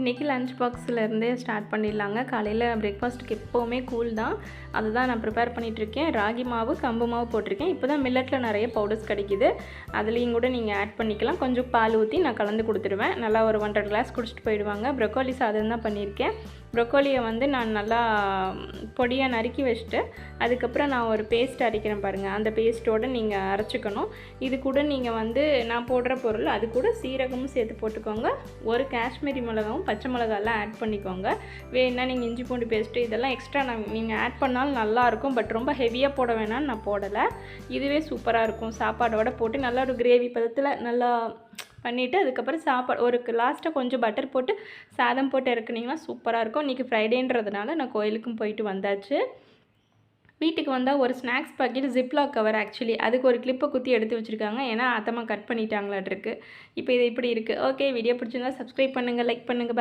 இன்றைக்கி lunch பாக்ஸ்லேருந்தே start பண்ணிடலாங்க. காலையில் பிரேக்ஃபாஸ்ட்டுக்கு எப்போவுமே கூல் தான். அதுதான் நான் ப்ரிப்பேர் பண்ணிகிட்ருக்கேன். ராகி மாவு, கம்பு மாவு போட்டிருக்கேன். இப்போ தான் மில்லட்டில் நிறைய பவுடர்ஸ் கிடைக்கிது. அதுலேயும் கூட நீங்கள் ஆட் பண்ணிக்கலாம். கொஞ்சம் பால் ஊற்றி நான் கலந்து கொடுத்துருவேன். நல்லா ஒரு 1.5 கிளாஸ் குடிச்சிட்டு போயிடுவாங்க. ப்ரொக்கோலி சாதம் தான் பண்ணியிருக்கேன். ப்ரொக்கோலியை நான் நல்லா பொடியாக நறுக்கி வச்சுட்டு அதுக்கப்புறம் நான் ஒரு பேஸ்ட் அரைக்கிறேன் பாருங்கள். அந்த பேஸ்ட்டோடு நீங்கள் அரைச்சிக்கணும். இது கூட நீங்கள் நான் போடுற பொருள் அது கூட சீரகமும் சேர்த்து போட்டுக்கோங்க. ஒரு காஷ்மீரி மிளகாவும் பச்சை மிளகாலாம் ஆட் பண்ணிக்கோங்க. வேணுன்னா நீங்கள் இஞ்சி பூண்டு பேஸ்ட்டு இதெல்லாம் எக்ஸ்ட்ரா நீங்கள் ஆட் பண்ணாலும் நல்லாயிருக்கும். பட் ரொம்ப ஹெவியாக போட வேணாம்னு நான் போடலை. இதுவே சூப்பராக இருக்கும். சாப்பாடோடு போட்டு நல்லா ஒரு கிரேவி பதத்தில் நல்லா பண்ணிவிட்டு அதுக்கப்புறம் சாப்பாடு ஒரு லாஸ்ட்டாக கொஞ்சம் பட்டர் போட்டு சாதம் போட்டு இறக்குனிங்கன்னா சூப்பராக இருக்கும். இன்றைக்கி ஃப்ரைடேன்றதுனால நான் கோயிலுக்கும் போயிட்டு வந்தாச்சு. வீட்டுக்கு வந்தால் ஒரு snacks packet ziplock cover actually அதுக்கு ஒரு கிளிப்பை குத்தி எடுத்து வச்சுருக்காங்க. ஏன்னா அத்தமாக கட் பண்ணிட்டாங்களாட்டிருக்கு. இப்போ இது இப்படி இருக்குது. ஓகே, வீடியோ பிடிச்சிருந்தா சப்ஸ்கிரைப் பண்ணுங்கள், லைக் பண்ணுங்கள்.